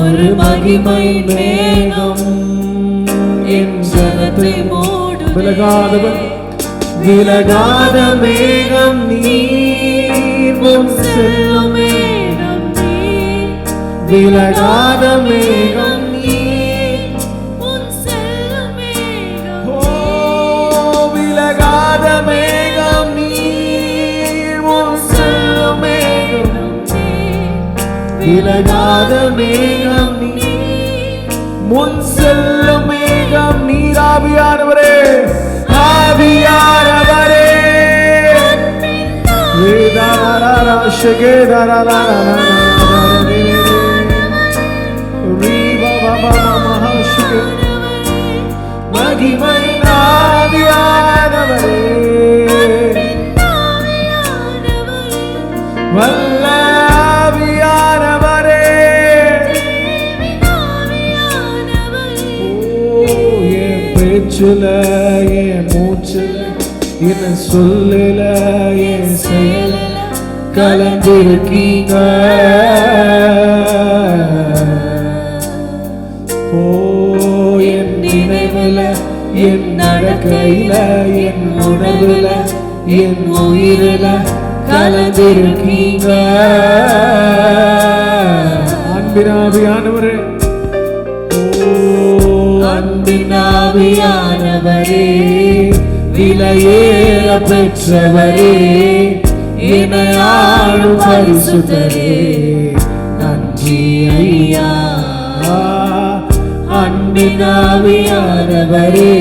ஒரு மகிமை மேகம் என் ஜனத்தை மூடும். விலகாத மேகம் நீர், முன் செல்லும் மேகம் நீர். விலகாத மேகம் நீர், முன் செல்லும் மேகம். ஓ விலகாத மேகம் நீர், முன் செல்லும் மேகம் நீர். விலகாத மேகம் நீர், முன் செல்லும் மேகம் நீர். ஆவியானவரே, ஆவியானவரே, மகிமை ஆவியானவரே, வல்ல ஆவியானவரே. என் பேச்சுல, என் மூச்சுல, என் சொல்லுல, என் செயல கலந்திருக்கீங்க. ஓ என் நினைவுல, என் நடக்கையில, என் உணர்வுல, என் உயிரில கலந்திருக்கீங்க. அன்பின் ஆவியானவரே, அன்பின் ஆவியானவரே, விலையேற பெற்றவரே, இணையாளும் பரிசுத்தரே, நன்றி ஐயா. அன்பின் ஆவியானவரே,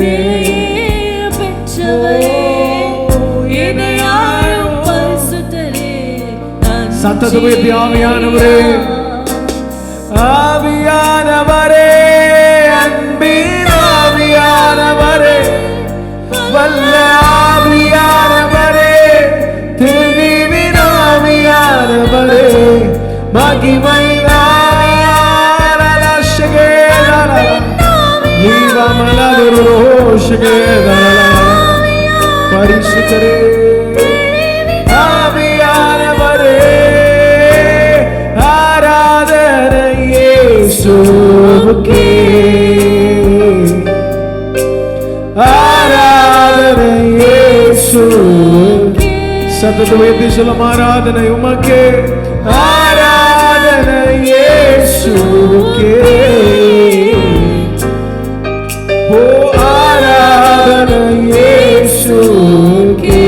விலையேற பெற்றவரே, இணையாளும் பரிசுத்தரே, சத்தத்தை உயர்த்தி ஆவியானவரே, ஆவியானவரே, அன்பின் ஆவியானவரே, வல்ல ஆவியானவரே, தெளிவின் ஆவியானவரே, மகிமை பரிசுத்தரே, ஆவியானவரே, ஆராதனை இயேசுவுக்கே, ஆராதனை இயேசுவுக்கே. சத்தத்தை உயர்த்தி சொல்லும், ஆராதனை உமக்கே, ஆராதனை இயேசுவுக்கே. ஓ ஆராதனை இயேசுவுக்கே.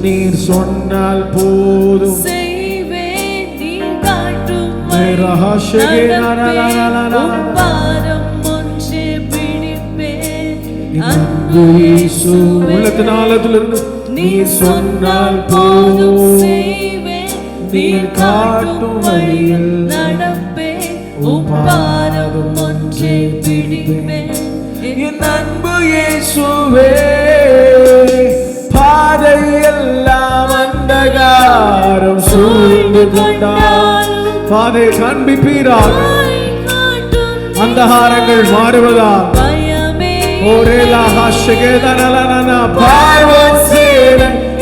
நீர் சொன்னால் போதும் செய்வேன், நீ காட்டும் உள்ளத்தினாலத்திலிருந்து நீர் சொன்னால் போதும் செய்வேன், நீர் காட்டும் வழியில் நடப்பேன், உப்பாரம் ஒன்றே பிடிப்பேன். என் அன்பு இயேசுவே, பாதையெல்லாம் அந்தகாரம் சூழ்ந்து கொண்டால் பாதை காண்பிப்பீராக, அந்தகாரங்கள் மாறுவதா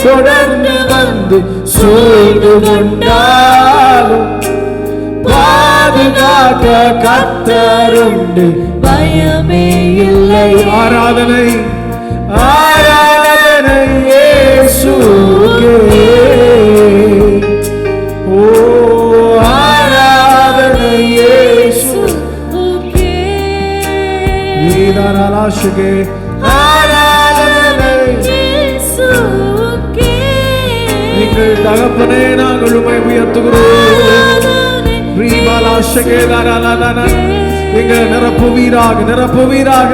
தொடர்ந்து வந்து சூழ்ந்து கொண்டாலும் பாதுகாக்க கர்த்தருண்டு, பயமே இல்லை. ஆராதனை, ஆராதனை இயேசுவுக்கே. ஓ ஆராதனை இயேசுவுக்கே, வீரராலாஷுகே, ஆராதனை இயேசுவுக்கே. எங்கள் தகப்பனே, நாங்கள் உம்மை உயர்த்துகிறோம். எங்களை நிரப்புவீராக, நிரப்புவீராக.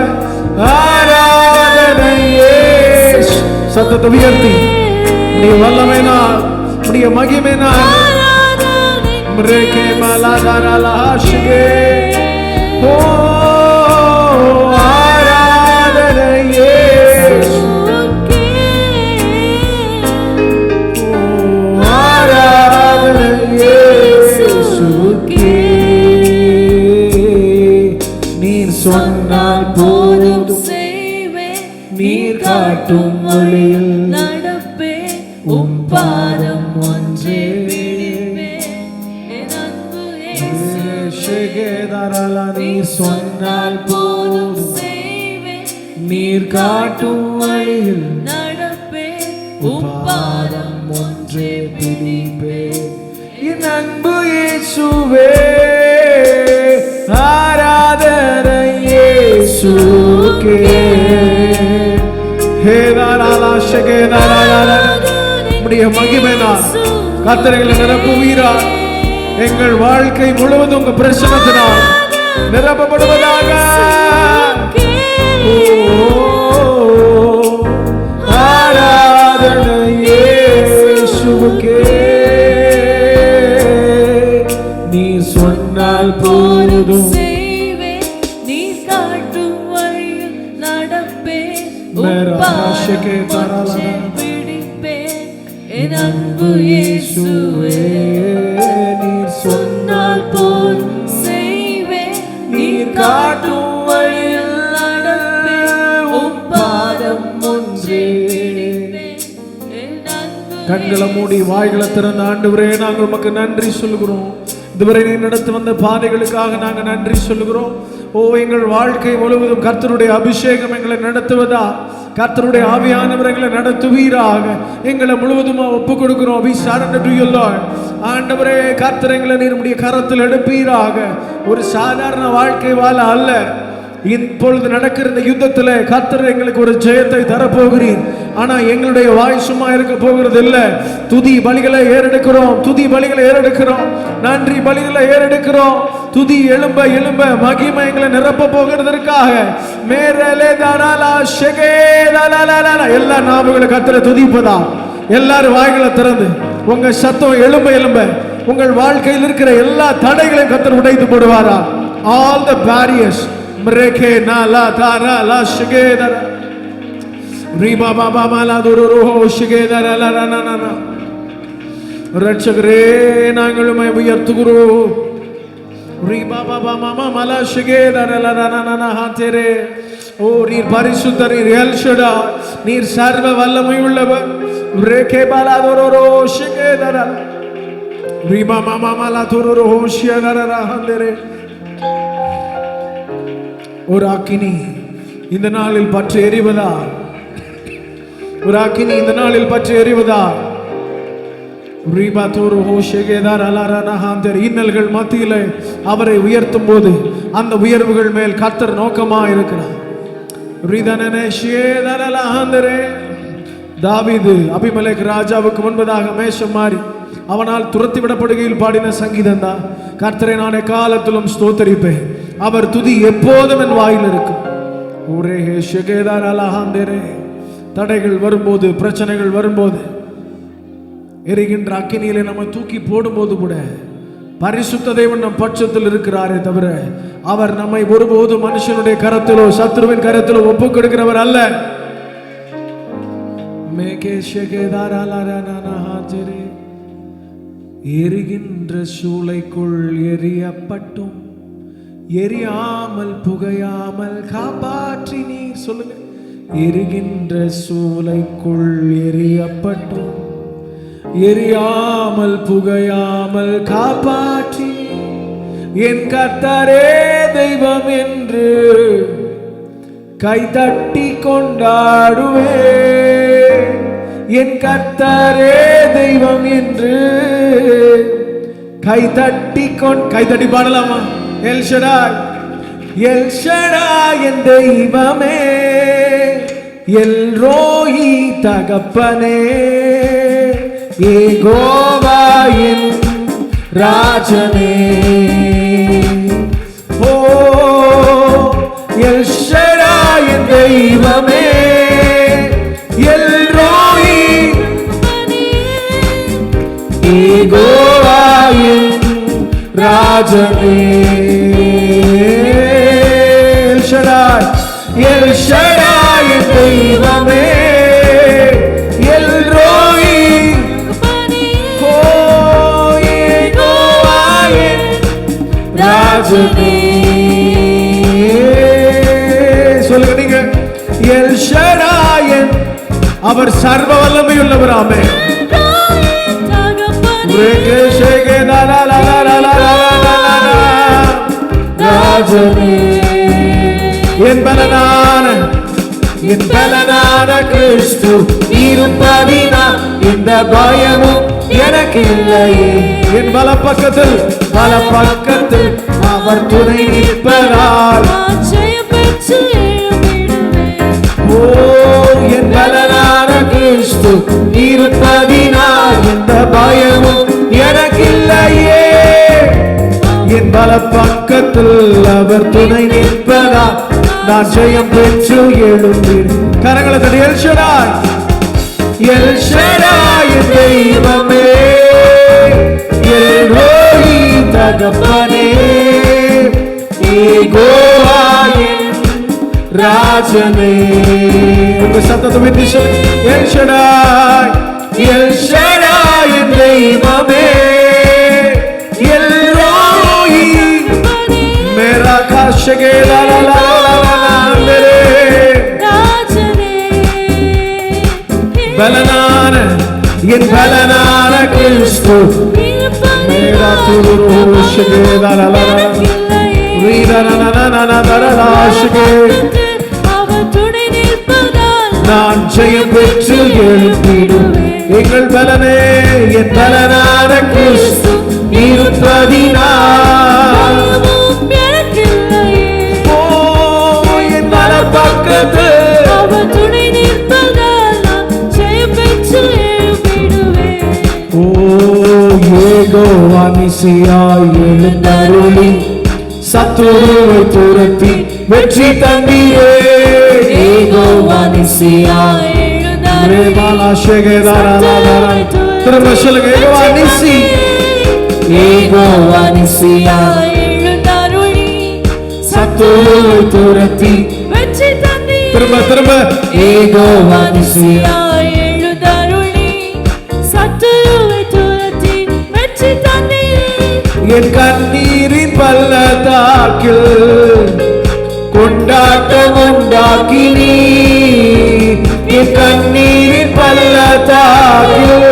ஆராதனை இயேசு. சத்தத்தை உயர்த்தி, உடைய வல்லமை நாள், உடைய மகிமை நாள். ஓ ஆராதனை இயேசு, ஆராதனை இயேசுவுக்கே. நீர் சொன்னால் போதும் செய்வேன், நீர் காட்டும் வழியில் நடப்பேன், உம் பாதம் ஒன்றே பிடிப்பேன். நீ சொன்னால் போதும் நீர் காட்டும் வழியில் நடப்பேன் உப்பாதம் ஒன்றே பிடிப்பேன் என் அன்பு இயேசுவே ஆராதனை இயேசுக்கே ஹே தாராளா ஷகே தாராளா உம்முடைய மகிமையினால் கர்த்தர்களை நிரப்புவீராக. எங்கள் வாழ்க்கை முழுவதும் உங்க பிரசன்னத்தினால் நிரப்பப்படுவதாக. ஆராதனை இயேசுவுக்கே நீ சொன்னால் போதும் நீ காட்டும் வழியில் நடப்பேன் பிடிப்பேன் என் அன்பு இயேசுவே சொன்னால் போதும் செய்வேன் நீர் காட்டும் வழியில் நடப்பேன் உப்பாதம் ஒன்றே பிடிப்பேன் என் அன்பு கண்களை மூடி வாய்களை திறந்த ஆண்டவரே நாங்கள் உமக்கு நன்றி சொல்கிறோம். இதுவரை நீ நடத்தி வந்த பாதைகளுக்காக நாங்கள் நன்றி சொல்கிறோம். ஓ எங்கள் வாழ்க்கை முழுவதும் கர்த்தருடைய அபிஷேகம் எங்களை நடத்துவதா, கர்த்தருடைய ஆவியானவர் எங்களை நடத்துவீராக. எங்களை முழுவதும் ஒப்பு கொடுக்கிறோம். we surrender to you Lord. ஆண்டவரே கர்த்தர் எங்களை நீருடைய கரத்தில் எடுப்பீராக. ஒரு சாதாரண வாழ்க்கை வாழ அல்ல, இப்பொழுது நடக்கிற இந்த யுத்தத்தில் கர்த்தர் எங்களுக்கு ஒரு ஜெயத்தை தரப்போகிறீர். ஆனா எங்களுடைய வாய் சும்மா இருக்க போகிறது இல்ல. துதி பலிகளை ஏறெடுக்கிறோம், துதி பலிகளை ஏறெடுக்கிறோம், நன்றி பலிகளை ஏறெடுக்கிறோம். துதி எழும்ப எழும்ப மகிமை எங்களை நிரப்ப போகிறதற்காக மேரலே தாராளா ஷெகே லாலாலாலா எல்லா நாமங்களை கர்த்தரை துதிப்பதா. எல்லாரும் வாய்களை திறந்து உங்க சத்தம் எழும்ப எழும்ப உங்கள் வாழ்க்கையில் இருக்கிற எல்லா தடைகளையும் கர்த்தர் உடைத்து போடுவாரா. all the barriers Mreke na la tara la shigedara riba baba mala duruho shigedara la na na na ரட்சகரே நாங்கள் உம்மை உயர்த்துகிறோம். riba baba mama mala shigedara la na na na hatere ஓ நீர் பரிசுத்தர், நீர் எல் ஷடாய், நீர் சர்வ வல்லமை உள்ளவர். ரேகே Bala துருரோ shigedara riba mama mala duruho shigedara handere ஒரு அக்கினி இந்த நாளில் பற்றி எரிவதா, ஒரு அக்கினி இந்த நாளில் பற்றி எரிவதா. இன்னல்கள் மத்தியிலே அவரை உயர்த்தும் போது அந்த உயர்வுகள் மேல் கர்த்தர் நோக்கமா இருக்கிறார். தாவீது அபிமெலேக் ராஜாவுக்கு முன்பதாக மேஷம் மாறி அவனால் துரத்தி விடப்படுகையில் பாடின சங்கீதம் தான், கர்த்தரை நான் எக்காலத்திலும் ஸ்தோத்தரிப்பேன், அவர் துதி எப்போதும் என் வாயில் இருக்கும். தடைகள் வரும்போது, பிரச்சனைகள் வரும்போது, எரிகின்ற அக்கினியிலே நம்ம தூக்கி போடும்போது கூட பரிசுத்த தேவன் நம் பட்சத்தில் இருக்கிறாரே தவிர அவர் நம்மை ஒருபோது மனுஷனுடைய கரத்திலோ சத்ருவின் கரத்திலோ ஒப்பு கொடுக்கிறவர் அல்ல. எரிகின்ற சூளைக்குள் எரியப்பட்டும் எரியாமல் புகையாமல் காப்பாற்றி நீர் சொல்லுங்க. எரிகின்ற சூளைக்குள் எரியப்பட்டும் எரியாமல் புகையாமல் காப்பாற்றி என் கர்த்தரே தெய்வம் என்று கைதட்டி கொண்டாடுவே. என் கர்த்தரே தெய்வம் என்று கைதட்டி பாடலாமா? எல் ஷடாய், எல் ஷடாய் என் தெய்வமே, எல் ரோயி தகப்பனே, யெகோவா என் ராஜனே. ஓ எல் ஷடாய் என் தெய்வமே, எல் ரோயி, யெகோவா என் ராஜனே. எல் ஷடாய், எல் ஷடாய் என் தெய்வமே, எல் ரோயி, ஓ யெகோவா என் ராஜனே. சொல்லுங்க நீங்க, எல் ஷடாய் அவர் சர்வ வல்லமை உள்ளவர். ஆமென். ரேகே ஷேகே லா லா லா லா லா லா லா. ராஜனே. என் பலனான கிறிஸ்து இருப்பதினால் இந்த பயமும் எனக்கு இல்லையே. என் வலப்பக்கத்தில் அவர் துணை நிற்பதால் ஓ என் பலனான கிறிஸ்து இருப்பதினால் இந்த பயமும் எனக்கு இல்லையே. என் வலப்பக்கத்தில் அவர் துணை நிற்பதால் நான் ஜெயம் பெற்று எழுந்தேன். கரங்களை தட்டி எல் ஷடாய், எல் ஷடாய் என் தெய்வமே, எல் ரோஹி தகப்பனே, யெகோவா என் ராஜனே. உங்க சத்தத்தை விட்டு சொல்லு, எல் ஷடாய், எல் ஷடாய் என் தெய்வமே, எல் ரோஹி மேரா காஷகே லா லா லா பலனான என் பலனான கிறிஸ்து மேரா துருஷகே லா லா லா ரீதா நா நா நா நா தரலாஷகே. நான் ஜெயம் பெற்று எழுந்திடுவேன். எங்கள் பலனே என் பலனான கிறிஸ்து இருப்பதினால் ஓ என் வலப்பக்கத்து அவர் துணை நிற்பதால் நான் ஜெயம் பெற்று எழுந்திடுவேன். ஓ யெகோவா நிசியாய் எழுந்தருளி சத்துருவை துரத்தி வெற்றி தந்தீரே. யெகோவா நிசியாய் திரும்ப சொல்லுங்க, யெகோவா நிசி, யெகோவா நிசியாய் எழுந்தருளி சத்துருவை துரத்தி வெற்றி தந்தீரே. திரும்ப யெகோவா நிசியாய் எழுந்தருளி சத்துருவை துரத்தி வெற்றி தந்தீரே. என் கண்ணீரின் பள்ளத்தாக்கில் கொண்டாட்டம் உண்டாக்கினீ. என் கண்ணீரின் பள்ளத்தாக்கில்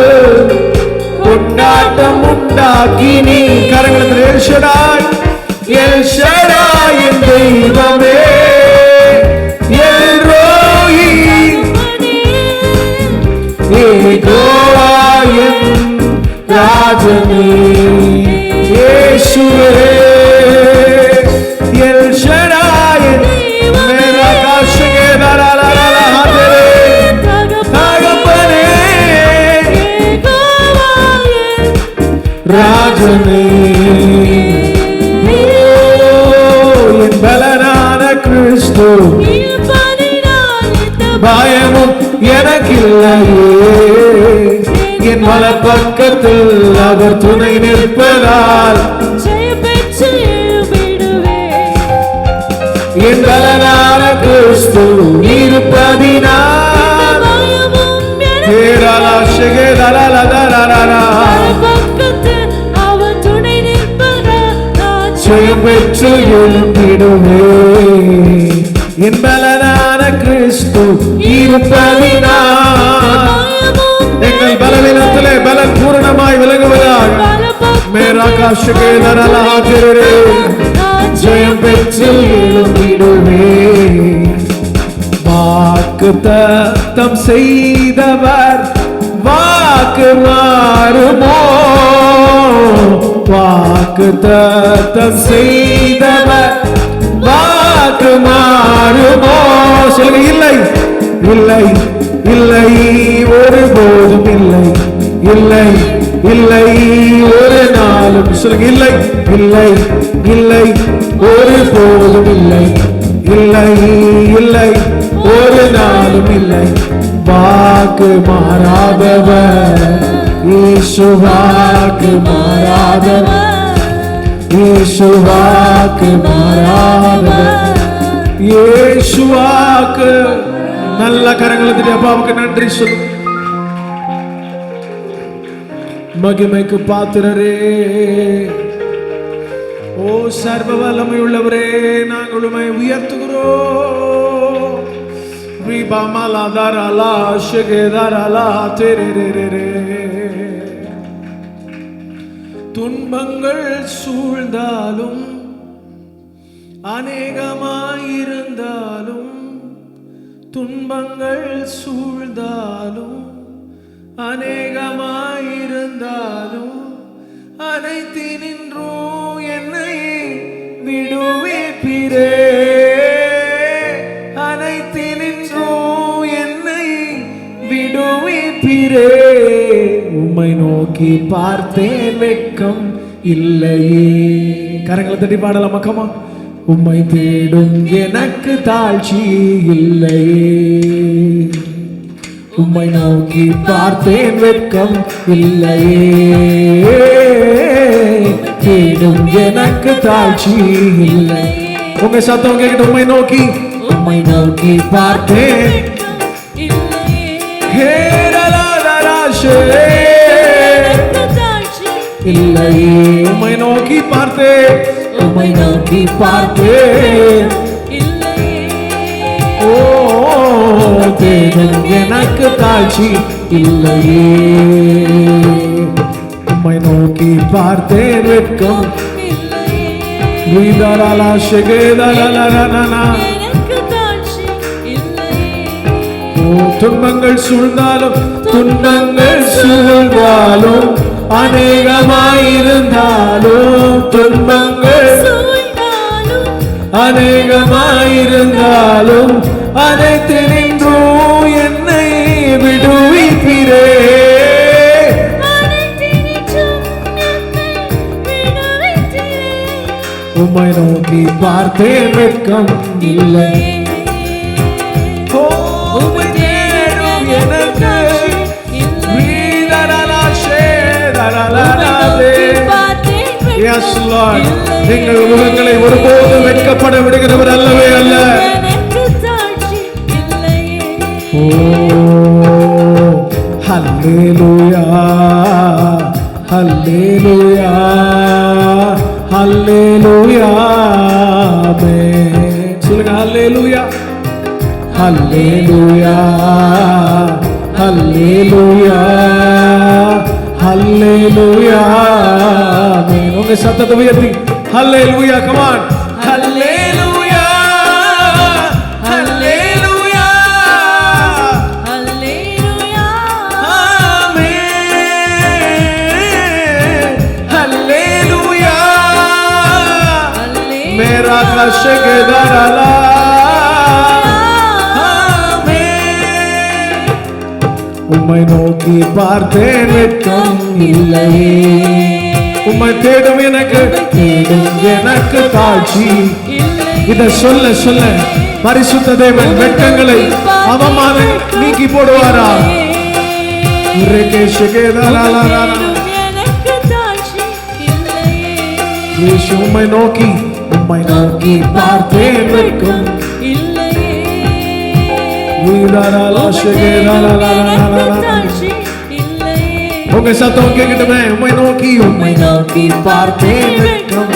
கொண்டாட்டம் உண்டாக்கினீ. கரங்களை எல் ஷடாய், எல் ஷடாய் என் தெய்வமே, எல் ரோஹி யெகோவா என் ராஜனே. இயேசுவே எல் ஷடாய் மேரா காஷகே லா லா லா லா தகப்பனே ராஜனே. என் பலனான கிறிஸ்து பயமும் எனக்கில்லையே. என் வலப்பக்கத்தில் அவர் துணை நிற்பதால் என் பலனான கிறிஸ்து இருப்பதினால் ஏராளாஷகே லா லா லா லா லா லா ஜெயம் பெற்று எழுந்திடுவேன். என் பலனான கிறிஸ்து இருப்பதினால் எங்கள் பலவீனத்திலே பலன் பூரணமாய் விளங்குவதாக மேரா காஷகே லா லா லா ஜெயம் பெற்று எழுந்திடுவேன். வாக்குத்தத்தம் செய்தவர் வாக்கு மாறுமோ? வாக்குத்தத்தம் செய்தவர் வாக்கு மாறுமோ? சொல்லுங்க, இல்லை இல்லை இல்லை ஒருபோதும் இல்லை இல்லை இல்லை ஒரு நாளும். சொல்லுங்க, இல்லை இல்லை இல்லை ஒருபோதும் இல்லை இல்லை இல்லை ஒரு நாளும் இல்லை. வாக்கு மாறாதவர் இயேசு, வாக்கு மாறாதவர் இயேசு, வாக்கு மாறாதவர் இயேசு வாக்கு. நல்ல கரங்களுக்கு அப்பாவுக்கு நன்றி சொல்லு. மகிமைக்கு பாத்திரரே, ஓ சர்வ வல்லமை உள்ளவரே, நாங்கள் உம்மை உயர்த்துகிறோம். துன்பங்கள் சூழ்ந்தாலும் அநேகமாயிருந்தாலும் துன்பங்கள் சூழ்ந்தாலும் அநேகமாயிருந்தாலும் அனைத்தினின்றும் என்னை விடுவிப்பீரே, அனைத்தினின்றும் என்னை விடுவிப்பீரே. உம்மை நோக்கி பார்த்தேன் வெட்கம் இல்லையே. கரங்களை தட்டி பாடலாம் மக்கமா. உம்மை தேடும் எனக்கு தாழ்ச்சி இல்லையே. உம்மை நோக்கி பார்த்தேன் வெட்கம் இல்லையே. தேடும் எனக்கு தாழ்ச்சி இல்லை. உங்க சத்தம் கேட்கிட்டு உம்மை நோக்கி பார்த்தேன் இல்லையே. உம்மை நோக்கி பார்த்தேன் ஓ தேடும் எனக்கு தாழ்ச்சி இல்லையே. உம்மை நோக்கி பார்த்தேன் வெட்கம் துன்பங்கள் சூழ்ந்தாலும் அநேகமாயிருந்தாலும் துன்பங்கள் அநேகமாயிருந்தாலும் அனைத்தினின்றும் என்னை விடுவிப்பீரே. உம்மை நோக்கி பார்த்தேன் வெட்கம் இல்லை. உம்மை தேடும் எனக்கு நீங்கள் முகங்களை ஒருபோது வெட்கப்பட விடுகிறவர் அல்லவே அல்ல. ஓ ஹல்லேலூயா ஹல்லேலூயா ஹல்லேலூயா. சொல்லுங்க ஹல்லேலூயா ஹல்லேலூயா ஹல்லேலூயா ஹல்லேலூயா. உங்க சத்தத்தை உயர்த்தி ஹல்லேலூயா. come on ஹல்லேலூயா ஹல்லேலூயா ஹல்லேலூயா ஆமென் ஹல்லேலூயா. மேரா கஷகதரலா உம்மை நோக்கி பார்த்தேன் வெட்கம் இல்லையே. உம்மை தேடும் எனக்கு தாழ்ச்சி. இத சொல்ல சொல்ல பரிசுத்த தேவன் வெட்கங்களை அவமானங்களை நீக்கி போடுவாரா? உம்மை நோக்கி பார்த்தேன் வெட்கம் உங்க சத்தம் கேட்கட்டுமே. உம்மை நோக்கி பார்த்தேன் வெட்கம்.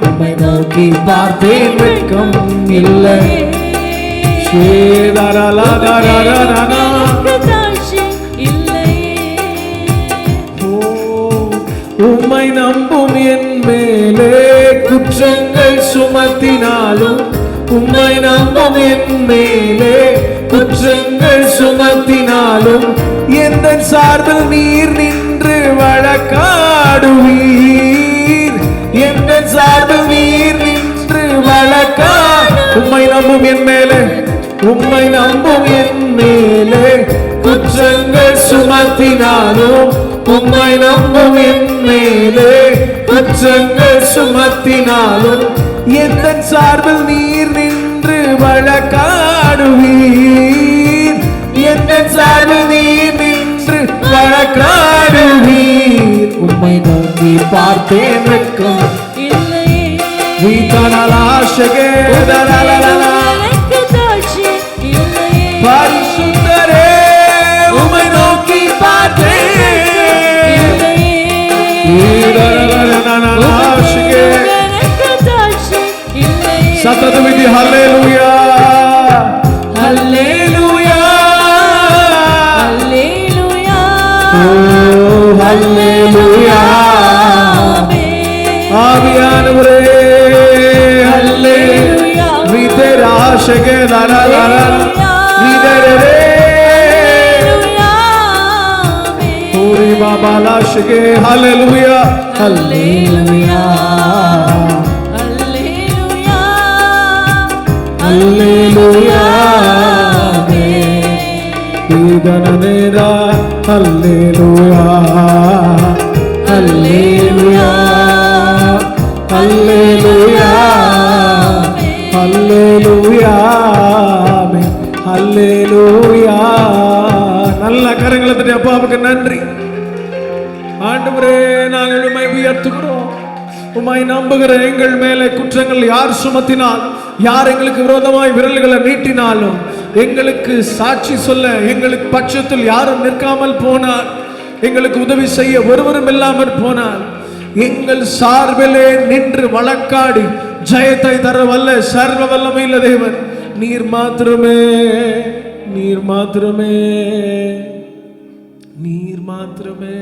உம்மை நோக்கி பார்த்தேன் வெட்கம் இல்லை. உம்மை நம்பும் என் மேலே குற்றங்கள் சுமத்தினாலும் உம்மை நம்பும் என் மேலே குற்றங்கள் சுமத்தினாலும் எந்த சார்பில் நீர் நின்று வழக்காடுவீர். எந்த சார்பில் நீர் நின்று உம்மை நம்பும் என் மேலே குற்றங்கள் சுமத்தினாலும் உம்மை நம்பும் என் மேலே குற்றங்கள் சுமத்தினாலும் எந்த சார்பில் நீர் நின்று வழக்காடுவீர். எந்த சார்பில் நீர் நின்று வழக்காடுவீர். உம்மை நோக்கி பார்த்தேன் வெட்கம் பரிசுத்தரே உம்மை நோக்கி பார்த்தேன். சத்தத்தை விட்டு ஹல்லேலூயா ஹல்லேலூயா ஆண்டவரே ஹல்லேலூயா விதரா ஷகே தரரா விதரே ஓரி பாபாலா ஷகே ஹல்லேலூயா ஹல்லேலூயா ஹல்லேலூயா ஹல்லேலூயா வேதனேரா ஹல்லேலூயா ஹல்லேலூயா ஹல்லேலூயா ஹல்லேலூயா ஹல்லேலூயா. நல்ல கரங்களை தட்டி அப்பாவுக்கு நன்றி. ஆண்டவரே நாங்கள் உம்மை உயர்த்துகிறோம். உம்மை நம்புகிற எங்கள் மேலே குற்றங்கள் யார் சுமத்தினால், யார் எங்களுக்கு விரோதமாய் விரல்களை நீட்டினாலும், எங்களுக்கு சாட்சி சொல்ல எங்களுக்கு பட்சத்தில் யாரும் நிற்காமல் போனால், எங்களுக்கு உதவி செய்ய ஒருவரும் இல்லாமல் போனால், எங்கள் சார்பிலே நின்று வழக்காடி ஜெயத்தை தர வல்ல சர்வ வல்லமையுள்ள தேவன் நீர் மாத்திரமே, நீர் மாத்திரமே, நீர் மாத்திரமே.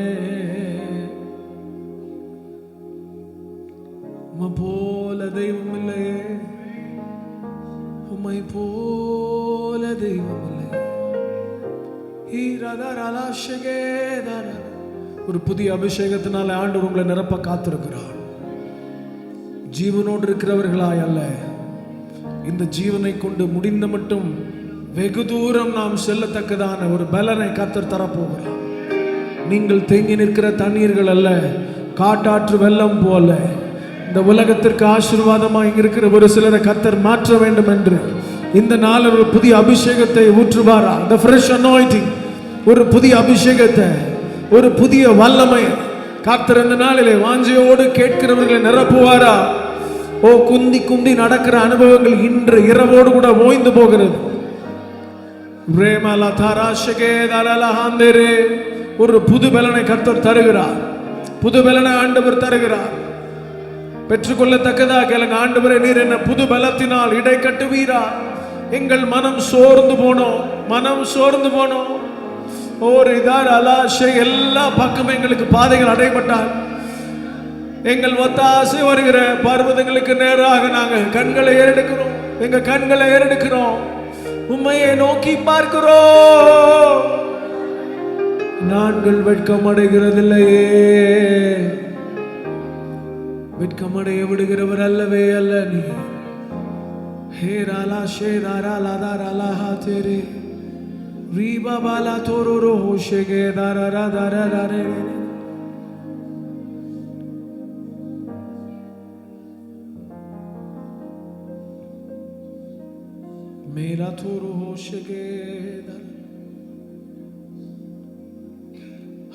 உம்மை போல தெய்வம் இல்லையே, உம்மை போல தெய்வம் இல்லை. ஒரு புதிய அபிஷேகத்தினால ஆண்டவர் உங்களை நிரப்ப காத்திருக்கிறார். ஜீவனோடு இருக்கிறவர்களாய் அல்ல, இந்த ஜீவனை கொண்டு முடிந்த மட்டும் வெகு தூரம் நாம் செல்லத்தக்கதான ஒரு பலனை கர்த்தர் தரப்போகிறார். நீங்கள் தேங்கி நிற்கிற தண்ணீர்கள் அல்ல, காட்டாற்று வெள்ளம் போல இந்த உலகத்திற்கு ஆசீர்வாதமாக இருக்கிற ஒரு சிலரை கர்த்தர் மாற்ற வேண்டும் என்று இந்த நாளில் ஒரு புதிய அபிஷேகத்தை ஊற்றுவாரா. the fresh anointing, ஒரு புதிய அபிஷேகத்தை, ஒரு புதிய வல்லமை கர்த்தர் இந்த நாளிலே வாஞ்சையோடு கேட்கிறவர்களை நிரப்புவாரா. ஓ, குந்தி குந்தி நடக்கிற அனுபவங்கள் இன்று இரவோடு கூட ஓய்ந்து போகிறது. ஒரு புது பலனை கர்த்தர் தருகிறார், புது பலனை ஆண்டவர் தருகிறார். பெற்றுக்கொள்ளத்தக்கதாக கேளுங்க. ஆண்டவரே, நீர் என்ன புது பலத்தினால் இடை கட்டுவீரா. எங்கள் மனம் சோர்ந்து போனோம், மனம் சோர்ந்து போனோம். ஒரு இதார் அலாஷை எல்லா பக்கமும் எங்களுக்கு பாதைகள் அடைபட்டால், எங்கள் ஒத்தாசை வருகிற பர்வதங்களுக்கு நேராக நாங்கள் கண்களை ஏறெடுக்கிறோம், எங்க கண்களை ஏறெடுக்கிறோம், உம்மையை நோக்கி பார்க்கிறோம். நாங்கள் வெட்கம் அடைகிறதில்லையே, வெட்கமடைய விடுகிறவர் அல்லவே அல்ல நீ. ஹே ராலா ஷே தாரா லாதா ராலா ஹா தேரே ரீபா பாலா தோரோ ஹோஷேகே தாரா ரா தாரா ரே மேரா தோரோ ஹோஷேகே.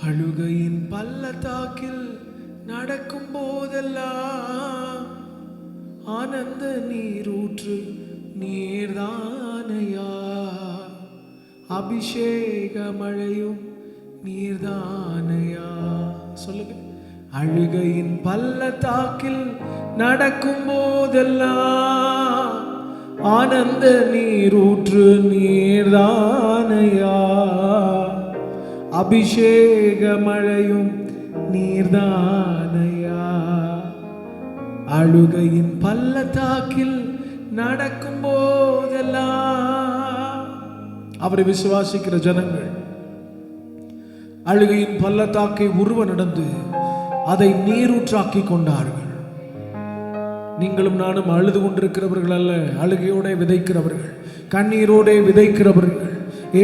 அழுகையின் பள்ளத்தாக்கில் நடக்கும் போதெல்லாம் ஆனந்த நீரூற்று நீர்தானையா, அபிஷேக மழையும் நீர்தானையா. சொல்லுங்க. அழுகையின் பள்ளத்தாக்கில் நடக்கும் போதெல்லாம் ஆனந்த நீரூற்று நீர்தானையா, அபிஷேக மழையும் நீர்தானையா. அழுகையின் பள்ளத்தாக்கில் நடக்கும் போதெல்லாம் அவரை விசுவாசிக்கிற ஜனங்கள் அழுகையின் பள்ளத்தாக்கை உருவ நடந்து அதை நீரூற்றாக்கி கொண்டார்கள். நீங்களும் நானும் அழுது கொண்டிருக்கிறவர்கள் அல்ல, அழுகையோட விதைக்கிறவர்கள், கண்ணீரோட விதைக்கிறவர்கள்.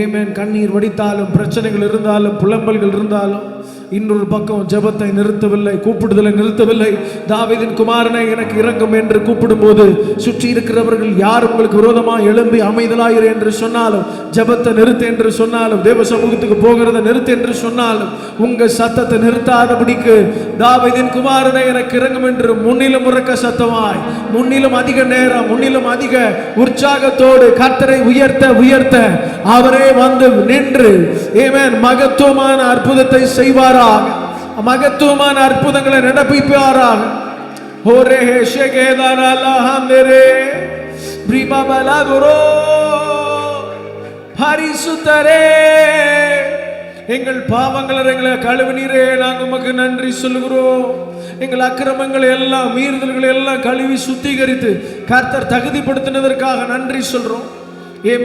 ஏமேன். கண்ணீர் வடித்தாலும், பிரச்சனைகள் இருந்தாலும், புலம்பல்கள் இருந்தாலும், இன்னொரு பக்கம் ஜெபத்தை நிறுத்தவில்லை, கூப்பிடுதலை நிறுத்தவில்லை. தாவீதின் குமாரனை எனக்கு இறங்கும் என்று கூப்பிடும் போது சுற்றி இருக்கிறவர்கள் யார் உங்களுக்கு விரோதமாக எழும்பி அமைதலாயிரு என்று சொன்னாலும், ஜெபத்தை நிறுத்து என்று சொன்னாலும், தேவ சமூகத்துக்கு போகிறத நிறுத்து என்று சொன்னாலும், உங்க சத்தத்தை நிறுத்தாதபடிக்கு தாவீதின் குமாரனை எனக்கு இறங்கும் என்று முன்னிலும் உறக்க சத்தமாய், முன்னிலும் அதிக நேரம், முன்னிலும் அதிக உற்சாகத்தோடு கர்த்தரை உயர்த்த உயர்த்த அவரே வந்து நின்று ஆமென் மகத்துவமான அற்புதத்தை செய்வாராக, மகத்துவமான அற்புதங்களை நடப்பிப்பாராக. ஓரே ஷேகேதானலஹந்தரே பிரிபாபலாதுரோ பரிசுத்தரே எங்கள் பாவங்களை எங்களை கழுவினீரே, நாங்கள் உமக்கு நன்றி சொல்லுகிறோம். எங்கள் அக்கிரமங்களை எல்லாம் மீறுதல்களை எல்லாம் கழுவி சுத்திகரித்து கர்த்தர் தகுதிப்படுத்தினதற்காக நன்றி சொல்றோம்.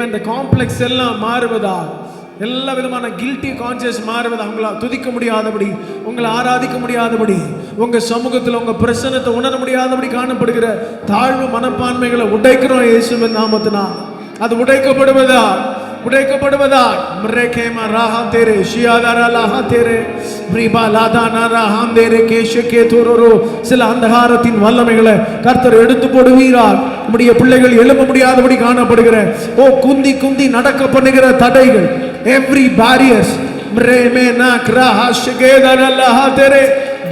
இந்த காம்ப்ளெக்ஸ் எல்லாம் மாறுவதா, எல்லா விதமான கில்ட்டி கான்சியஸ் மாறுவதா, உங்களை துதிக்க முடியாதபடி, உங்களை ஆராதிக்க முடியாதபடி, உங்க சமூகத்தில் உங்க பிரசன்னத்தை உணர முடியாதபடி காணப்படுகிற தாழ்வு மனப்பான்மைகளை உடைக்கிறோம் இயேசுவின் நாமத்தினால். அது உடைக்கப்படுவதா உடைக்கப்படுவதா. மரேகேமா ராஹா தேரே ஷியாதாரா லாஹா தேரே ப்ரீபா லாதானா ராஹாம் தேரே கேஷகே தோரோரோ. சில அந்தகாரத்தின் வல்லமைகளை கர்த்தர் எடுத்து போடுவீரார். நம்முடைய பிள்ளைகள் எழும்ப முடியாதபடி காணப்படுகிற குந்தி குந்தி நடக்க பண்ணுகிற தடைகள், every barriers பிரேமேனா கிராஹா ஷகேதாரா லாஹா there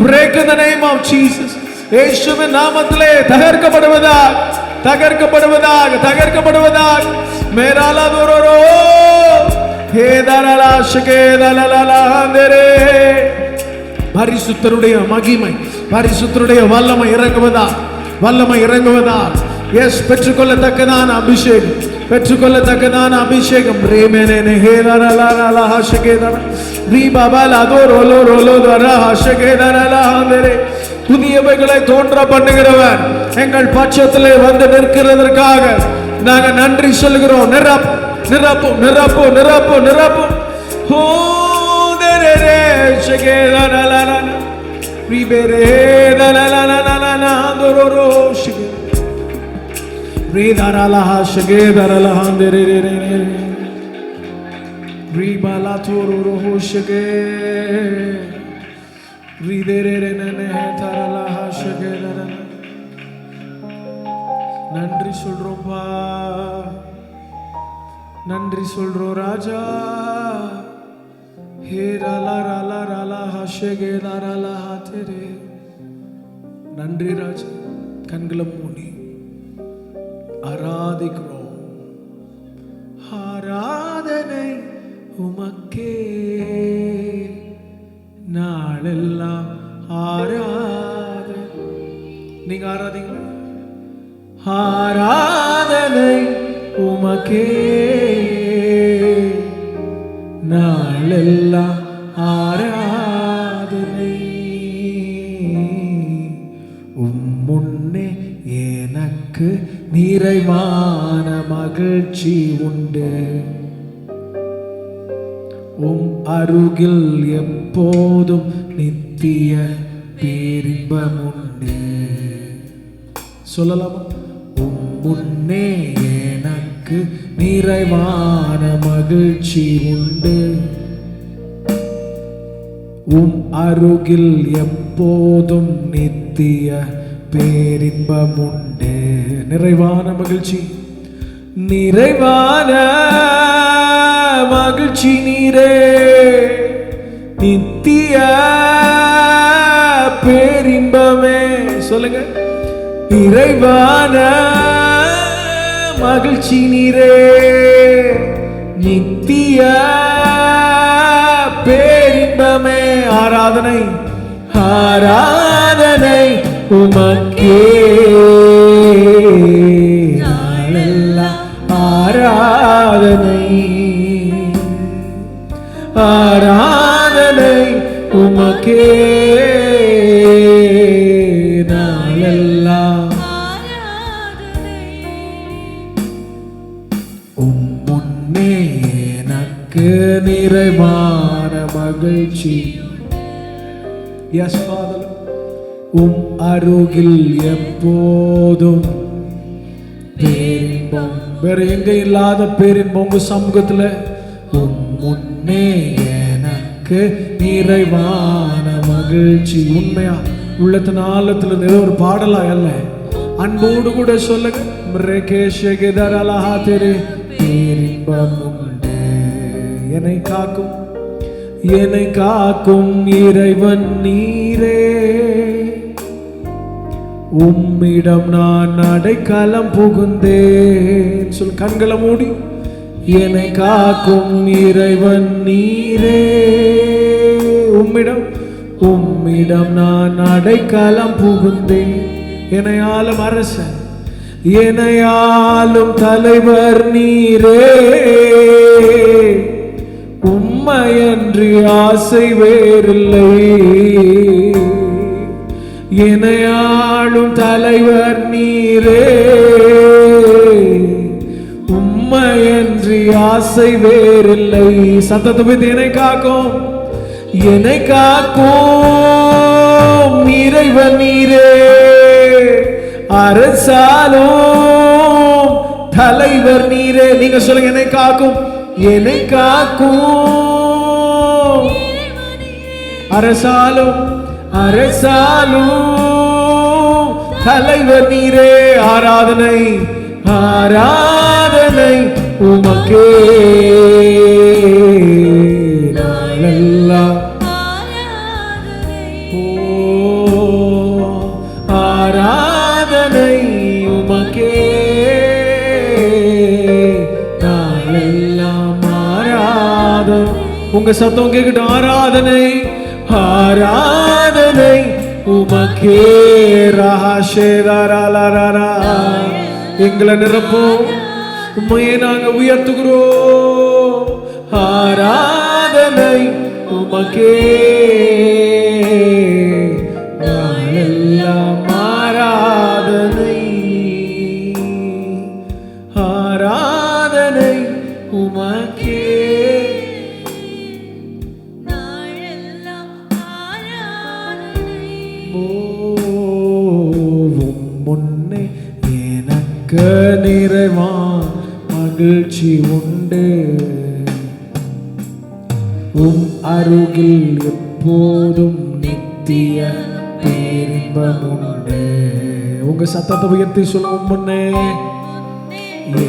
break in the name of Jesus. இயேசுவின் நாமத்திலே தகர்க்கப்படுவதாக தகர்க்கப்படுவதாக தகர்க்கப்படுவதாக. மேராலா தோரோரோ ஹேதாரலா ஷகேதாலலா தேரே. பரிசுத்தருடைய மகிமை, பரிசுத்தருடைய வல்லமை இறங்குவதா, வல்லமை இறங்குவதா. எஸ், பெற்றுக்கொள்ளத்தக்கதான அபிஷேகம், பெற்றுக்கொள்ளத்தக்கதான அபிஷேகம். ரேமேனே ஹேதாரலா ஷகேதாரா ரீபாபாலா தோரோலோ ரோலோ தரா ஷகேதாரலா தேரே. புதியவைகளை தோன்ற பண்ணுகிறவர் எங்கள் பட்சத்திலே வந்து நிற்கிறதற்காக நாங்கள் நன்றி சொல்கிறோம். நிரப்பு நிரப்பு நிரப்பு நிரப்பு நிரப்பு. ஓ தேரே ஷகேதாரலா ரீபேரே தலலலலலலா தோரோரோ ஷகே ரீதாரலா ஷகேதாரலா தேரே ரே ரீபாலா தோரோரோ ஷகே நன்றி சொல்றோம்பா, நன்றி சொல்றோம் ராஜா. நன்றி ராஜா. கண்களை மூடி ஆராதிக்கிறோம். ஆராதனை உமக்கே நாளெல்லாம் ஆராதனை. நீங்க ஆராதிங்க. ஆராதனை உமக்கே நாளெல்லாம் ஆராதனை. முன்னே எனக்கு நிறைவான மகிழ்ச்சி உண்டு. அருகில் எப்போதும் நித்திய பேரின்பம் உண்டு. சொல்லலாமா? முன்னே எனக்கு நிறைவான மகிழ்ச்சி உண்டு. அருகில் எப்போதும் நித்திய பேரின்பம் உண்டு. நிறைவான மகிழ்ச்சி, நிறைவான மகிழ்ச்சி நீரே, நித்திய பேரின்பமே. சொல்லுங்க. நிறைவான மகிழ்ச்சி நீரே, நித்திய பேரின்பமே. ஆராதனை ஆராதனை உமக்கே நாளெல்லாம் ஆராதனை. ஆராதனை உமக்கே நாளெல்லாம். முன்னே எனக்கு நிறைவான மகிழ்ச்சி. Yes Father. அருகில் எப்போதும் பேரின்பம். வேற எங்க இல்லாத பேரின்பம் உங்க சமூகத்துல. முன்னே எனக்கு நிறைவான மகிழ்ச்சி. உண்மையா உள்ளத்தின் ஆழத்துல ஏதோ ஒரு பாடலா அல்ல, அன்போடு கூட சொல்லுங்க. பேரின்பம் உண்டு. என்னை காக்கும், என்னை காக்கும் இறைவன் நீரே, உம்மிடம் நான் அடைக்கலம் புகுந்தேன். சொல். கண்களை மூடி. என்னை காக்கும் இறைவன் நீரே, உம்மிடம் நான் அடைக்கலம் புகுந்தேன். என்னையாலும் அரசன், என்னையாலும் தலைவர் நீரே, உம்மையன்றி ஆசை வேறில்லை, இணையாளும் தலைவர் நீரே, உம்மையன்றி ஆசை வேறில்லை. சத்தத்தை வைத்து என்னை காக்கும், என்னை காக்கும் இறைவன் நீரே, அரசாலும் தலைவர் நீரே. நீங்க சொல்லுங்க, என்னை காக்கும், என்னை காக்கும் அரசாலும் அரசாலும் தலைவர் நீரே. ஆராதனை ஆராதனை உமக்கே நாளெல்லாம். ஓ ஆராதனை உமக்கே நாளெல்லாம் ஆராதனை. உங்க சத்தம் கேட்கட்டும், ஆராதனை ஆராதனை உமக்கே. ரஹஷேதரலரரா எங்களை நிரப்பும், உம்மையே நாங்க உயர்த்துகிறோம். ஆராதனை உமக்கே நாளெல்லாம் ஆராதனை, ஆராதனை உமக்கே. முன்னே எனக்கு நிறைவான் மகிழ்ச்சி உண்டு, உம் அருகில் எப்போதும் நித்திய பேரின்பம் உண்டு. உங்க சத்தத்தை உயர்த்தி சொல்லுங்க, முன்னே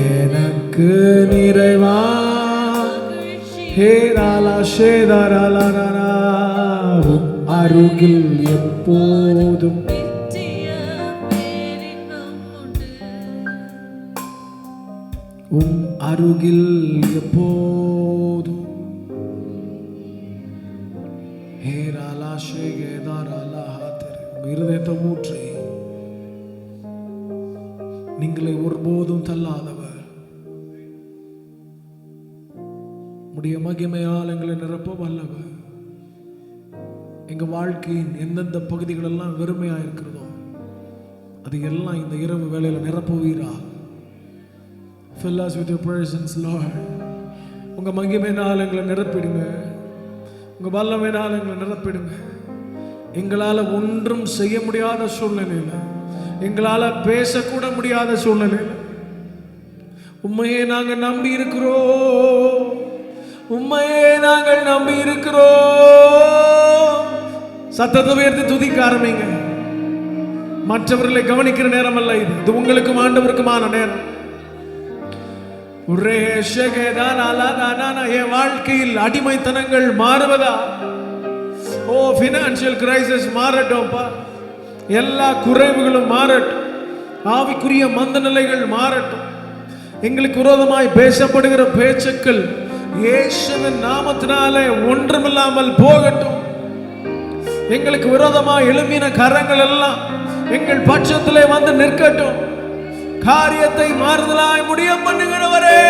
எனக்கு நிறைவான் ஹேராலா ஷேதாராலா, உம் அருகில் எப்போதும் உம் அருகில் எப்போதும். ஹேராலா ஷேகேதாராலா ஹாத்தர். உங்க இருதயத்தை ஊற்றி, நீங்களை ஒருபோதும் தள்ளாதவர், உடைய மகிமையால் எங்களை நிரப்ப வல்லவர். எங்க வாழ்க்கையின் எந்தெந்த பகுதிகள் எல்லாம் வெறுமையா இருக்கிறதோ அது எல்லாம் இந்த இரவு வேளையில நிரப்புவீரா. Fill us with your presence, Lord. உங்க மகிமையினால் எங்களை நிரப்பிடுங்க, உங்க வல்லமையினால் எங்களை நிரப்பிடுங்க. எங்களால ஒன்றும் செய்ய முடியாத சூழ்நிலையில, எங்களால பேசக்கூட முடியாத சூழ்நிலையில உம்மையே நாங்க நம்பி இருக்கிறோம், உம்மையே நாங்கள் நம்பி இருக்கிறோம். சத்தத்தை உயர்த்தி துதிக்க ஆரம்பிங்க. மற்றவர்களை கவனிக்கிற நேரம் அல்ல இது, இது உங்களுக்கும் ஆண்டவருக்குமான நேரம். என் வாழ்க்கையில் அடிமைத்தனங்கள் மாறுவதா? ஓ பினான்சியல் கிரைசிஸ் மாறட்டும்பா, எல்லா குறைவுகளும் மாறட்டும், ஆவிக்குரிய மந்த நிலைகள் மாறட்டும். எங்களுக்கு விரோதமாய் பேசப்படுகிற பேச்சுக்கள் இயேசுவின் நாமத்தினாலே ஒன்றுமில்லாமல் போகட்டும். எங்களுக்கு விரோதமாய் எழும்பின கரங்கள் எல்லாம் எங்கள் பட்சத்திலே வந்து நிற்கட்டும். காரியத்தை மாறுதலாய் முடிய பண்ணுகிறவரே,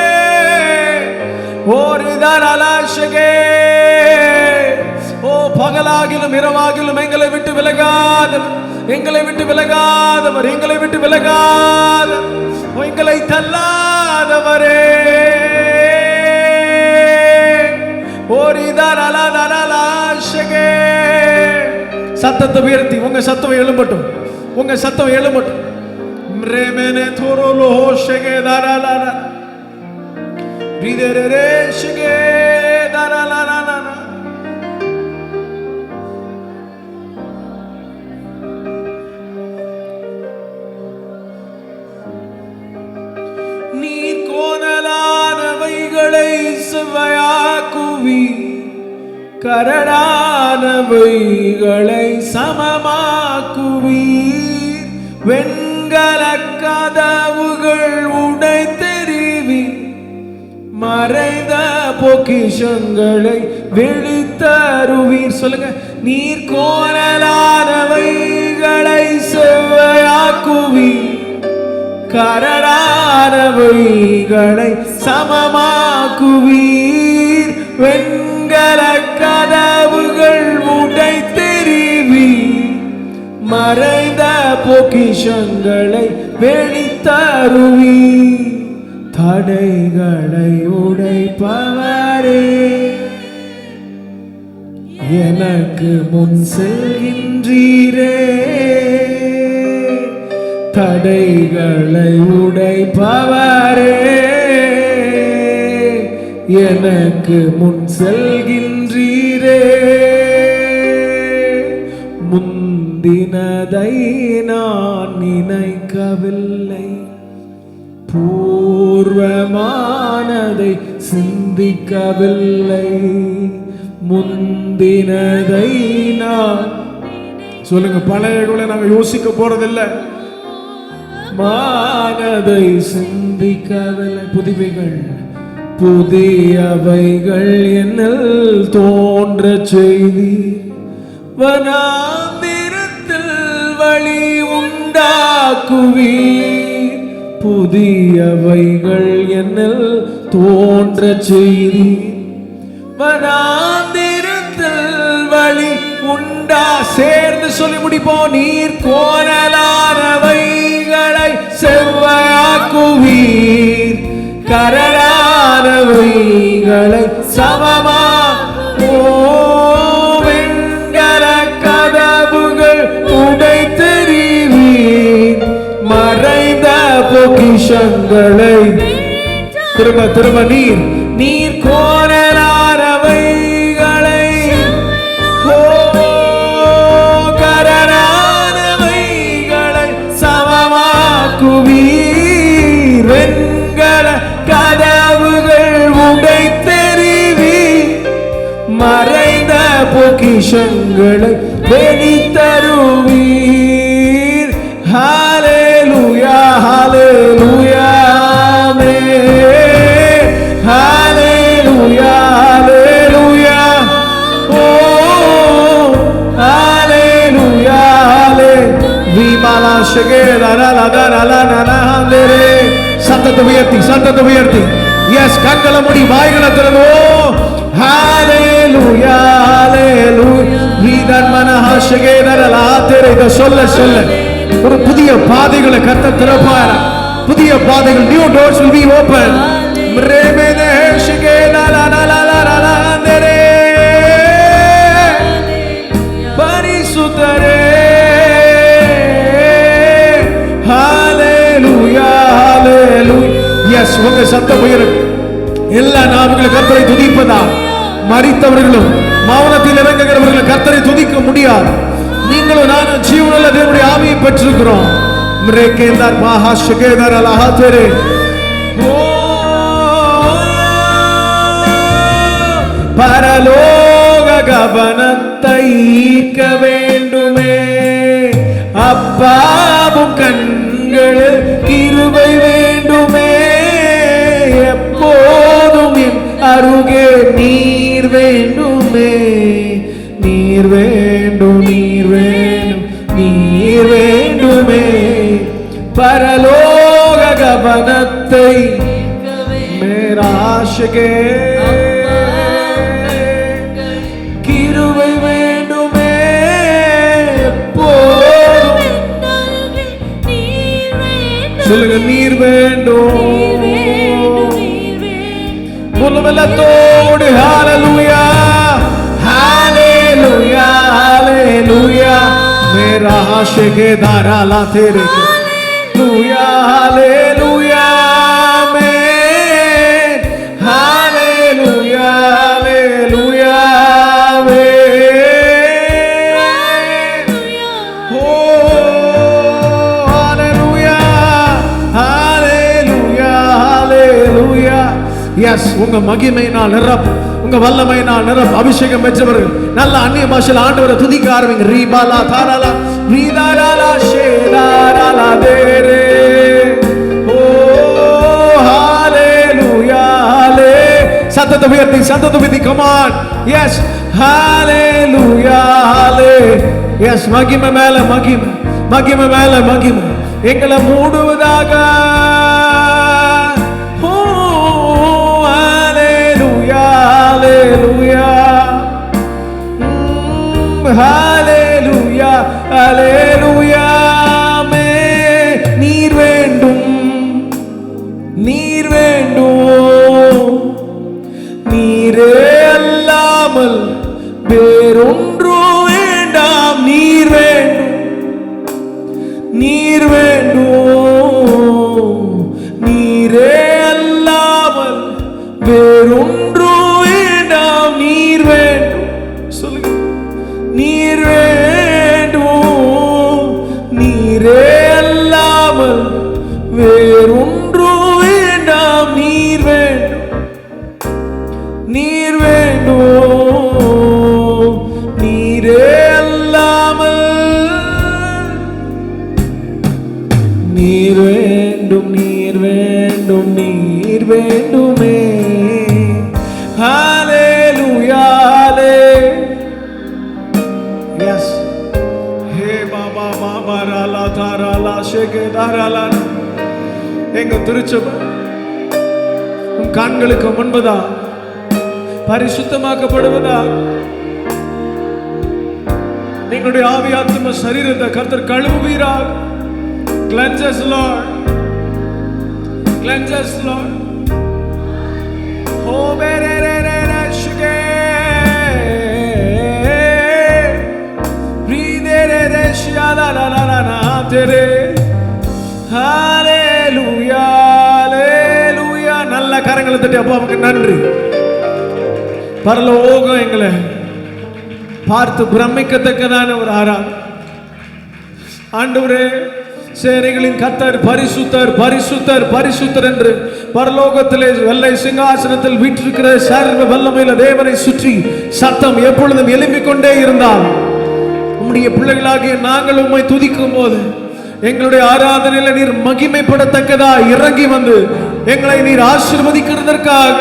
ஓ பகலாகிலும் இரவாகிலும் எங்களை விட்டு விலகாதவர், எங்களை விட்டு விலகாதவர், எங்களை விட்டு விலகாத, எங்களை தள்ளாதவரே. சத்தத்தை உயர்த்தி உங்க சத்தம் எழும்பட்டும், உங்க சத்தம் எழும்பட்டும். Remene torolo shege daralala ridere shege daralala. நீர் கோணலானவைகளை செவ்வையாக்குவி, கரடானவைகளை சமமாக்குவீர். வெண்கல கதவுகள் உடைத்தெறிவி, மறைந்த பொக்கிஷங்களை வெளித்தருவீர். சொல்லுங்க, நீர் கோணலானவைகளை செவ்வையாக்குவீர், கரடானவைகளை சமமாக்குவீர். வெண்கல கதவுகள் மறைந்த பொக்கிஷங்களை வெளித்தருவி தடைகளை உடைப்பவரே எனக்கு முன் செல்கின்றீரே தடைகளை உடைப்பவரே எனக்கு முன் செல்கின்றீரே முந்தினதை நான் நினைக்கவில்லை பூர்வமானதை சிந்திக்கவில்லை முந்தினதை நான் சொல்லுங்க பழையகளை நாங்க யோசிக்க போறதில்லை மானதை சிந்திக்கவில்லை புதியவைகள் என்னில் தோன்ற செய்தி வனாந்திரத்தில் வழி உண்டாக்குவீர் புதியவைகள் என்னில் தோன்ற செய்தி வனாந்திரத்தில் வழி உண்டா சேர்ந்து சொல்லி முடிப்போம் நீர் கோணலானவைகளை செவ்வாயாக்குவீர் கரடானவைகளை சமமா வெண்கல கதவுகள் உடைத்தெறிவீர் மறைந்த பொக்கிஷங்களை திரும்ப நீர் கோணலானவைகளை கரடானவைகளை சமமாக்குவீர் வெண்கல கதவுகள் உடைத்தெறிவீர் மறைந்த பொக்கிஷங்களை வெளித்தருவீர் ஹல்லேலூயா ஹல்லேலூயா ஹல்லேலூயா ஹல்லேலூயா ஓ ஹல்லேலூயா விமாலா ஷகேதரலதரலனனஹந்தரே சத்தத்தை உயர்த்தி எஸ் கண்களை மூடி வாய்களை திறந்து ஹல்லேலூயா ஹல்லேலூயா வீதர்மனஹ ஷகேதரலதரே இத சொல்ல ஒரு புதிய பாதைகளை கர்த்தர் திறப்பார் புதிய பாதைகள் new doors will be open ரெமெனே ஷகேதரலலனனஹந்தரே பரிசுத்தரே ஹல்லேலூயா ஹல்லேலூயா எஸ் உங்க சத்தம் உயரும் எல்லா நாமங்களும் கர்த்தரை துதிப்பதா மரித்தவர்களும் மௌனத்தில் இறங்குகிறவர்கள் கர்த்தரை துதிக்க முடியாது நீங்களும் நானும் ஜீவனுள்ள தேவனுடைய ஆவியை பெற்றிருக்கிறோம் மிரேகேந்தார் மஹா ஷகேதர் அலஹாதரே பரலோக கவனத்தை ஈர்க்க வேண்டுமே அப்பாவும் கண்களில் கிருபை வேண்டுமே எப்போதும் என் அருகே நீர் வேண்டுமே நீர் வேண்டும் நீர் வேண்டும் நீர் வேண்டுமே பரலோக கவனத்தை மேராஷகே கிருபை வேண்டுமே எப்போதும் சொல்லுங்க நீர் வேண்டும் முழுவலத்தோடு ஹல்லேலூயா ஹல்லேலூயா ஹல்லேலூயா मेरा आशिक दाराला तेरे हालेलुया हालेलुया में हालेलुया हालेलुया हो हालेलुया हालेलुया हालेलुया यस உங்க மகிமையினால் நிரப்பு உங்க வல்லமையினால் நிரப்பு அபிஷேகம் பெற்றவர்கள் நல்ல அந்நிய பாஷையில் ஆண்டவரை துதிக்க ஆரம்பிங்க ரீபாலா தாராலா ரீதாராலா ஷேதாராலா தேரே ஓ ஹalleluya ஹalலே சத்தத்தை உயர்த்தி come on yes hallelujah ஹalலே yes மகிமை மேல மகிமை எங்களை மூடுவதாக Hallelujah, hallelujah. நீர் வேண்டும். நீரே அல்லாமல் வேறொன்றும் வேண்டாம். நீர் வேண்டும். நீர் வேண்டும். நீரே அல்லாமல் வேறொன்றும் வேண்டாம். நீர் வேண்டும். சொல்லுங்க. நீர் வேண்டும். நீரே அல்லாமல் வேறொன்றும் வேண்டாம். நீர் வேண்டும். நீர் வேண்டும். நீரே அல்லாமல் நீர் வேண்டும். நீர் வேண்டும். நீர் வேண்டுமே. ஹalleluya. எஸ். ஹே பாபா பாபா ராலா தாராலா ஷேகே தாராலா. எங்க திருச்சபை உன் கண்களுக்கு முன்பதா பரிசுத்தமாக்கப்படுவதா? எங்களுடைய ஆவி ஆத்ம சரீரத்தை கர்த்தர் கழுவுவீராக. Cleanse us, Lord. Cleanse us, Lord. Oh, bererere shige. Ridere shiala la la la na tere. Hallelujah, hallelujah. நல்ல கரங்களை தட்டி அப்பாவுக்கு நன்றி. பரலோகம் எங்களை பார்த்து பிரமிக்கத்தக்கதான ஒரு ஆராதனை. ஆண்டவரே, சேனைகளின் கர்த்தர் பரிசுத்தர் பரிசுத்தர் பரிசுத்தர் என்று பரலோகத்திலே வெள்ளை சிங்காசனத்தில் வீற்றிருக்கிற சர்வ வல்லமையுள்ள தேவனை சுற்றி சத்தம் எப்பொழுதும் எழும்பிக் கொண்டே இருந்தால் உம்முடைய பிள்ளைகளாகிய நாங்கள் உம்மை துதிக்கும் போது எங்களுடைய ஆராதனையில் நீர் மகிமைப்படத்தக்கதா இறங்கி வந்து எங்களை நீர் ஆசீர்வதிக்கிறதற்காக,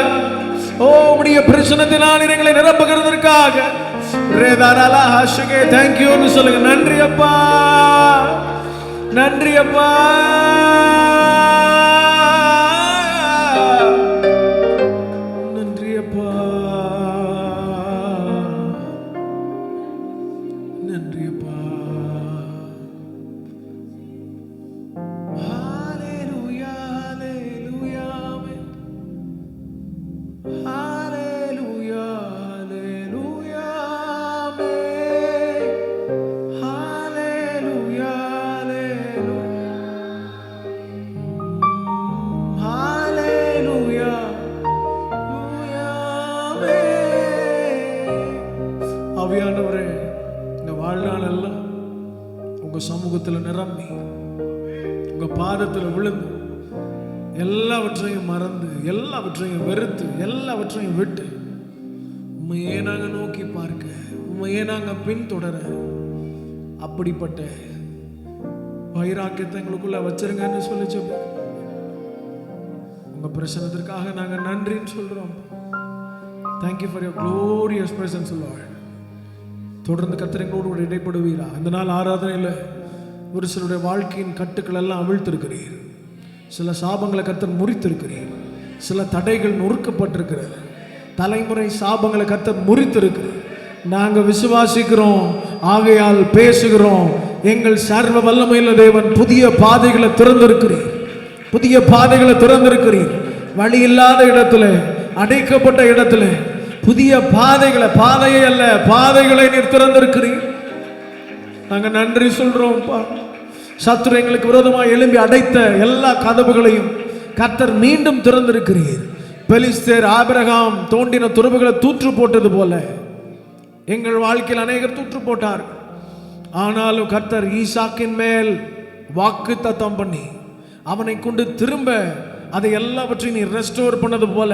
ஓ உம்முடைய பிரசன்னத்தினால் நீர் எங்களை நிரப்புகிறதற்காக ரேதாராலா ஹாஷகே தேங்க்யூன்னு சொல்லுங்க. நன்றி அப்பா, நன்றி அப்பா. நன்றி அப்பா, நன்றி அப்பா. ஹalleluya, ஹalleluya, ஹalleluya, ஹalleluya, ஹalleluya, ஹalleluya, ஆவியானவரே, இந்த வாழ்நாள் எல்லாம் உங்க சமூகத்தில் நிரம்பி உங்க பாதத்தில் விழுந்து எல்லாவற்றையும் மறந்து எல்லாவற்றையும் வெறுத்து எல்லாவற்றையும் விட்டு உண்மையே நாங்கள் நோக்கி பார்க்க, உண்மையே நாங்கள் பின்தொடர அப்படிப்பட்ட வைராக்கியத்தை எங்களுக்குள்ள வச்சிருங்கன்னு சொல்லிச்சு. உங்க பிரசன்னத்திற்காக நாங்கள் நன்றின்னு சொல்றோம். Thank you for your glorious presence Lord. தொடர்ந்து கர்த்தர் எங்களோடு கூட இடைப்படுவீரா. இந்த நாள் ஆராதனையில் ஒரு சிலருடைய வாழ்க்கையின் கட்டுக்கள் எல்லாம் அவிழ்த்திருக்கிறீர். சில சாபங்களை கர்த்தர் முறித்திருக்கிறீர். சில தடைகள் நொறுக்கப்பட்டிருக்கிறது. தலைமுறை சாபங்களை கர்த்தர் முறித்திருக்கிறார். நாங்கள் விசுவாசிக்கிறோம், ஆகையால் பேசுகிறோம். எங்கள் சர்வ வல்லமையுள்ள தேவன் புதிய பாதைகளை திறந்திருக்கிறீர். புதிய பாதைகளை திறந்திருக்கிறீர். வழி இல்லாத இடத்துல, அடைக்கப்பட்ட இடத்துல புதிய பாதைகளை, பாதையை அல்ல பாதைகளை நீர் திறந்திருக்கிறீர். நாங்கள் நன்றி சொல்றோம். சத்துரு எங்களுக்கு விரோதமாக எழும்பி அடைத்த எல்லா கதவுகளையும் கர்த்தர் மீண்டும் திறந்திருக்கிறீர். பெலிஸ்தேர் ஆபிரகாம் தோண்டின துறவுகளை தூற்று போட்டது போல எங்கள் வாழ்க்கையில் அநேகர் தூற்று போட்டார்கள். ஆனாலும் கர்த்தர் ஈசாக்கின் மேல் வாக்கு தத்தம் பண்ணி அவனை கொண்டு திரும்ப அதை எல்லாவற்றையும் நீ ரெஸ்டோர் பண்ணது போல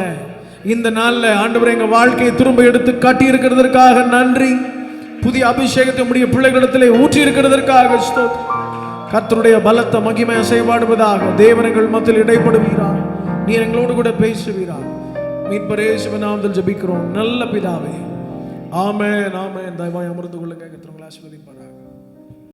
இந்த நாளில் ஆண்டவரே எங்கள் வாழ்க்கையை திரும்ப எடுத்து காட்டி இருக்கிறதற்காக நன்றி. புதிய அபிஷேகத்தை உடைய பிள்ளைகளிடத்திலே ஊற்றி இருக்கிறதற்காக ஸ்தோத்திரம். கர்த்தருடைய பலத்த மகிமை செயல்பாடுவதாக தேவனங்கள் மத்தியில் இடைப்படுவீரார். நீர் எங்களோடு கூட பேசுவீரார். மீட்பர் இயேசுவின் நாமத்தில் ஜெபிக்கிறோம் நல்ல பிதாவே. ஆமென், ஆமென். தயவாய் அமர்ந்து கொள்ளுங்க. கர்த்தர் உங்களை ஆசீர்வதிப்பாராக.